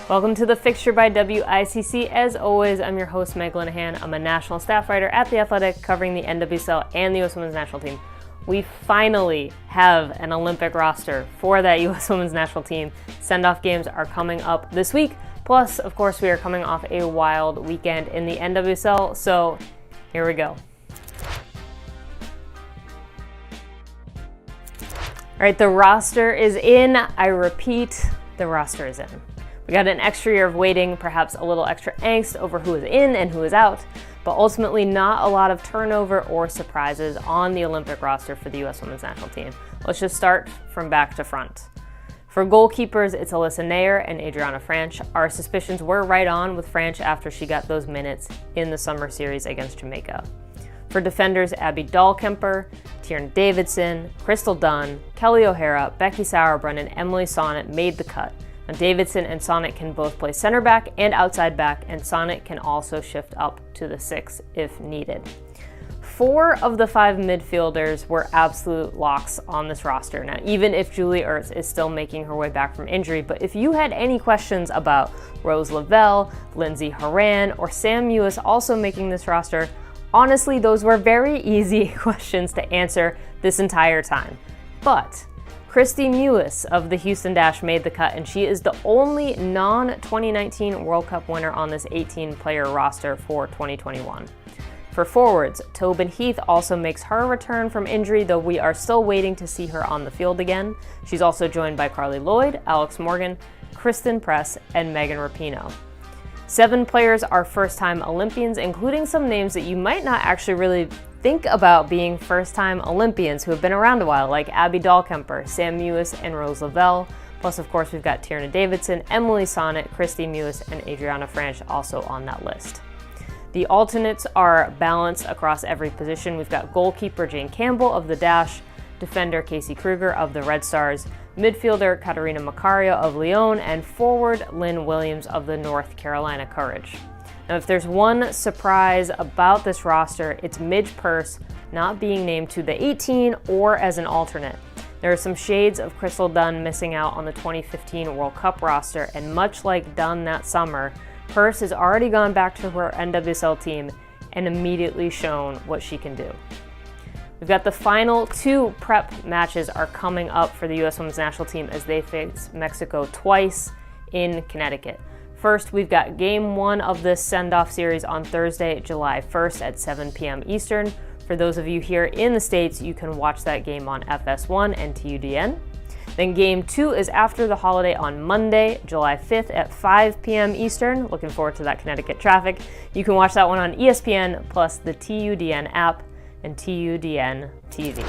Welcome to the Fixture by WICC. As always, I'm your host, Meg Linehan. I'm a national staff writer at The Athletic covering the NWSL and the US Women's National Team. We finally have an Olympic roster for that US Women's National Team. Send-off games are coming up this week. Plus, of course, we are coming off a wild weekend in the NWSL, so here we go. All right, the roster is in. I repeat, the roster is in. We got an extra year of waiting, perhaps a little extra angst over who is in and who is out, but ultimately not a lot of turnover or surprises on the Olympic roster for the US Women's National Team. Let's just start from back to front. For goalkeepers, it's Alyssa Nair and Adriana Franch. Our suspicions were right on with Franch after she got those minutes in the summer series against Jamaica. For defenders, Abby Dahlkemper, Tierna Davidson, Crystal Dunn, Kelly O'Hara, Becky Sauerbrunn, and Emily Sonnet made the cut. Now, Davidson and Sonnet can both play center back and outside back, and Sonnet can also shift up to the 6 if needed. 4 of the 5 midfielders were absolute locks on this roster. Now, even if Julie Ertz is still making her way back from injury, but if you had any questions about Rose Lavelle, Lindsay Horan, or Sam Mewis also making this roster, honestly, those were very easy questions to answer this entire time. But Kristie Mewis of the Houston Dash made the cut, and she is the only non-2019 World Cup winner on this 18-player roster for 2021. For forwards, Tobin Heath also makes her return from injury, though we are still waiting to see her on the field again. She's also joined by Carly Lloyd, Alex Morgan, Kristen Press, and Megan Rapinoe. 7 players are first-time Olympians, including some names that you might not actually really think about being first-time Olympians who have been around a while, like Abby Dahlkemper, Sam Mewis, and Rose Lavelle. Plus, of course, we've got Tierna Davidson, Emily Sonnet, Kristie Mewis, and Adriana Franch also on that list. The alternates are balanced across every position. We've got goalkeeper Jane Campbell of the Dash, defender Casey Kruger of the Red Stars, midfielder Catarina Macario of Lyon, and forward Lynn Williams of the North Carolina Courage. Now, if there's one surprise about this roster, it's Midge Purce not being named to the 18 or as an alternate. There are some shades of Crystal Dunn missing out on the 2015 World Cup roster, and much like Dunn that summer, Purce has already gone back to her NWSL team and immediately shown what she can do. We've got the final 2 prep matches are coming up for the US Women's National Team as they face Mexico twice in Connecticut. First, we've got Game 1 of this send-off series on Thursday, July 1st at 7 p.m. Eastern. For those of you here in the States, you can watch that game on FS1 and TUDN. Then Game 2 is after the holiday on Monday, July 5th at 5 p.m. Eastern. Looking forward to that Connecticut traffic. You can watch that one on ESPN, plus the TUDN app and TUDN TV.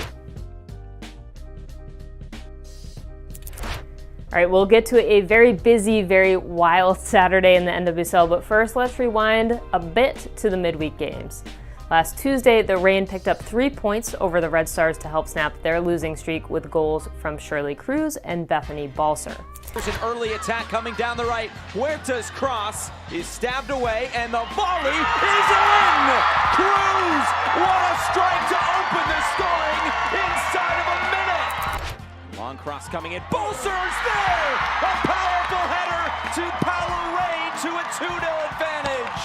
All right, we'll get to a very busy, very wild Saturday in the NWSL, but first let's rewind a bit to the midweek games. Last Tuesday, the Reign picked up 3 points over the Red Stars to help snap their losing streak with goals from Shirley Cruz and Bethany Balser. There's an early attack coming down the right. Huerta's cross is stabbed away, and the volley is in! Cruz! What a strike to open the scoring inside of a minute! Long cross coming in. Balser's there! A powerful header to power Reign to a 2-0 advantage.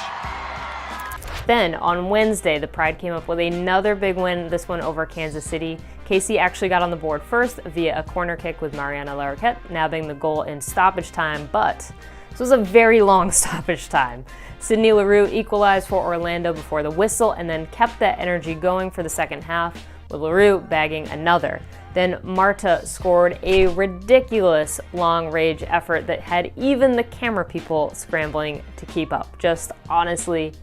Then, on Wednesday, the Pride came up with another big win, this one over Kansas City. Casey actually got on the board first via a corner kick with Mariana Larroquette nabbing the goal in stoppage time, but this was a very long stoppage time. Sydney Leroux equalized for Orlando before the whistle and then kept that energy going for the second half, with Leroux bagging another. Then Marta scored a ridiculous long-range effort that had even the camera people scrambling to keep up. Just honestly,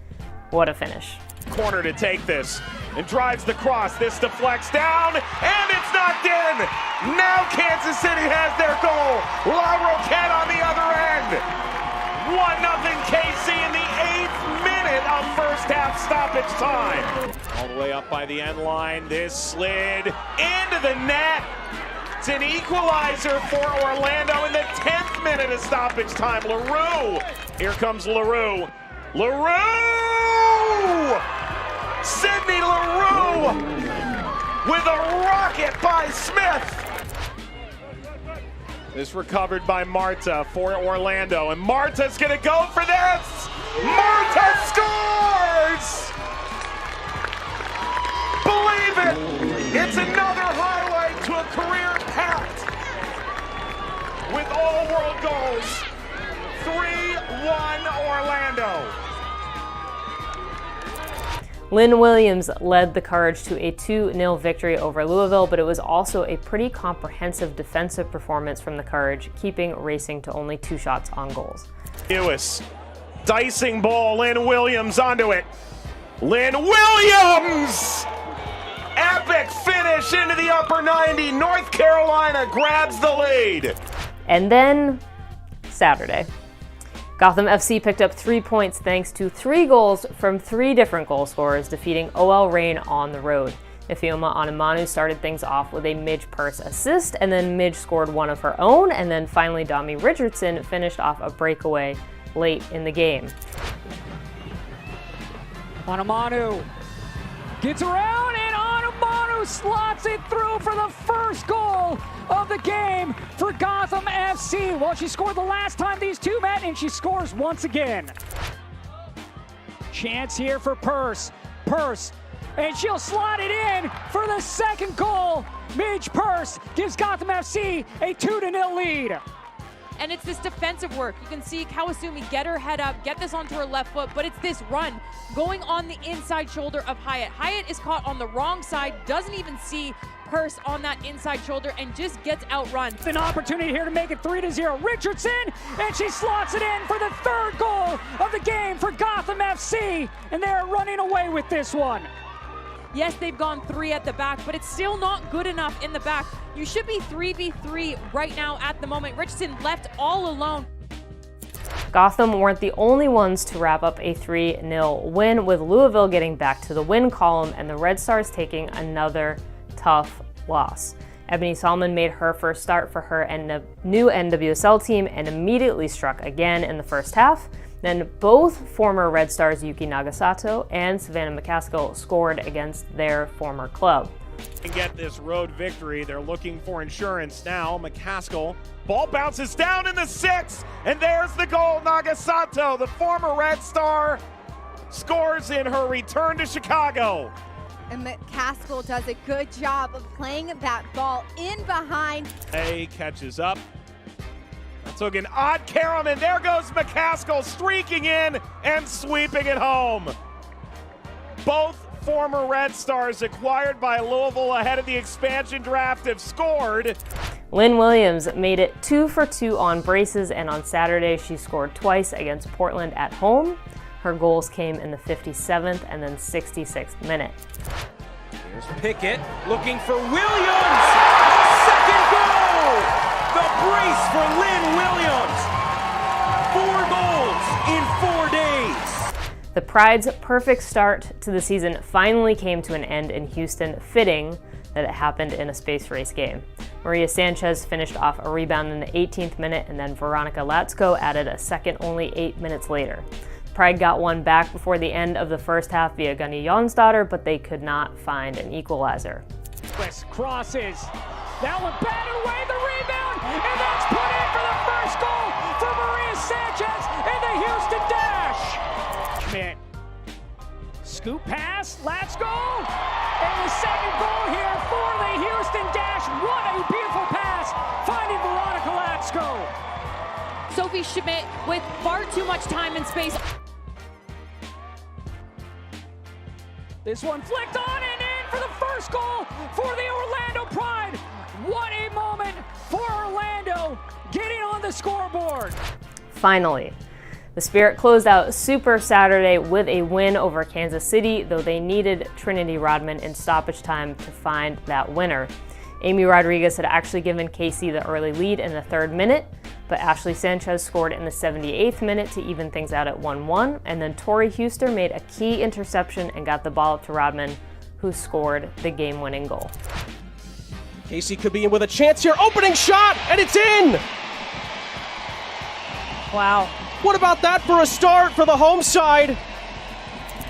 what a finish. Corner to take this and drives the cross. This deflects down and it's knocked in. Now Kansas City has their goal. Larroquette on the other end. 1-0 KC in the 8th minute of first half stoppage time. All the way up by the end line. This slid into the net. It's an equalizer for Orlando in the 10th minute of stoppage time. Leroux. Here comes Leroux. Sydney Leroux with a rocket by Smith. This recovered by Marta for Orlando, and Marta's gonna go for this! Marta scores! Believe it! It's another highlight to a career packed with all world goals. 3-1 Orlando. Lynn Williams led the Courage to a 2-0 victory over Louisville, but it was also a pretty comprehensive defensive performance from the Courage, keeping Racing to only 2 shots on goals. Lewis, dicing ball, Lynn Williams onto it. Lynn Williams! Epic finish into the upper 90. North Carolina grabs the lead. And then Saturday. Gotham FC picked up 3 points thanks to 3 goals from 3 different goal scorers, defeating OL Reign on the road. Ifeoma Onumanu started things off with a Midge Purse assist, and then Midge scored one of her own, and then finally Dami Richardson finished off a breakaway late in the game. Onumanu gets around, and Onumanu slots it through for the first goal of the game for Gotham FC. Well, she scored the last time these two met, and she scores once again. Chance here for Purse, and she'll slot it in for the second goal. Midge Purse gives Gotham FC a 2-0 lead. And it's this defensive work. You can see Kawasumi get her head up, get this onto her left foot, but it's this run going on the inside shoulder of Hyatt. Hyatt is caught on the wrong side, doesn't even see Purse on that inside shoulder, and just gets outrun. An opportunity here to make it 3-0. Richardson, and she slots it in for the third goal of the game for Gotham FC, and they're running away with this one. Yes, they've gone 3 at the back, but it's still not good enough in the back. You should be 3v3 right now at the moment. Richardson left all alone. Gotham weren't the only ones to wrap up a 3-0 win, with Louisville getting back to the win column and the Red Stars taking another tough loss. Ebony Solomon made her first start for her new NWSL team and immediately struck again in the first half. Then both former Red Stars Yuki Nagasato and Savannah McCaskill scored against their former club. And get this road victory. They're looking for insurance now. McCaskill, ball bounces down in the 6, and there's the goal. Nagasato, the former Red Star, scores in her return to Chicago. And McCaskill does a good job of playing that ball in behind. A catches up. Took an odd carom, and there goes McCaskill streaking in and sweeping it home. Both former Red Stars acquired by Louisville ahead of the expansion draft have scored. Lynn Williams made it 2 for 2 on braces, and on Saturday she scored twice against Portland at home. Her goals came in the 57th and then 66th minute. Here's Pickett looking for Williams. Second goal. The brace for Lynn Williams. 4 goals in 4 days. The Pride's perfect start to the season finally came to an end in Houston, fitting that it happened in a space race game. Maria Sanchez finished off a rebound in the 18th minute, and then Veronica Latsko added a second only 8 minutes later. Pride got one back before the end of the first half via Gunny Jonsdottir, but they could not find an equalizer. West crosses. That one batted away the rebound, and that's put in for the first goal for Maria Sanchez in the Houston Dash. Schmidt. Scoop pass, Latsko, and the second goal here for the Houston Dash. What a beautiful pass, finding Veronica Latsko. Sophie Schmidt with far too much time and space. This one flicked on and in for the first goal for the Orlando Pride. What a moment for Orlando, getting on the scoreboard. Finally, the Spirit closed out Super Saturday with a win over Kansas City, though they needed Trinity Rodman in stoppage time to find that winner. Amy Rodriguez had actually given KC the early lead in the 3rd minute, but Ashley Sanchez scored in the 78th minute to even things out at 1-1, and then Tori Huster made a key interception and got the ball up to Rodman, who scored the game-winning goal. Casey could be in with a chance here. Opening shot, and it's in! Wow. What about that for a start for the home side?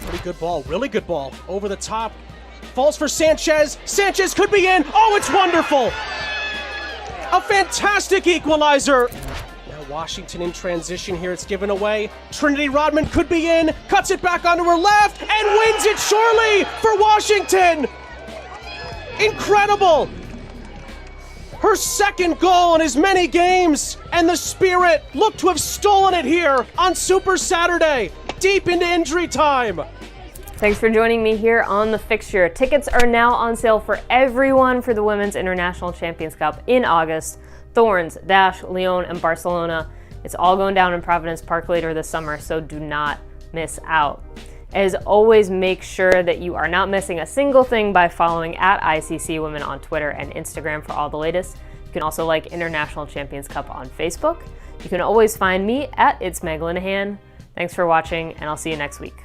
Pretty good ball, really good ball. Over the top. Falls for Sanchez. Sanchez could be in. Oh, it's wonderful! A fantastic equalizer. Now Washington in transition here. It's given away. Trinity Rodman could be in. Cuts it back onto her left and wins it surely for Washington. Incredible. Her second goal in as many games. And the Spirit look to have stolen it here on Super Saturday. Deep into injury time. Thanks for joining me here on The Fixture. Tickets are now on sale for everyone for the Women's International Champions Cup in August. Thorns, Dash, Lyon, and Barcelona. It's all going down in Providence Park later this summer, so do not miss out. As always, make sure that you are not missing a single thing by following at ICC Women on Twitter and Instagram for all the latest. You can also like International Champions Cup on Facebook. You can always find me at It's Meg Linehan. Thanks for watching, and I'll see you next week.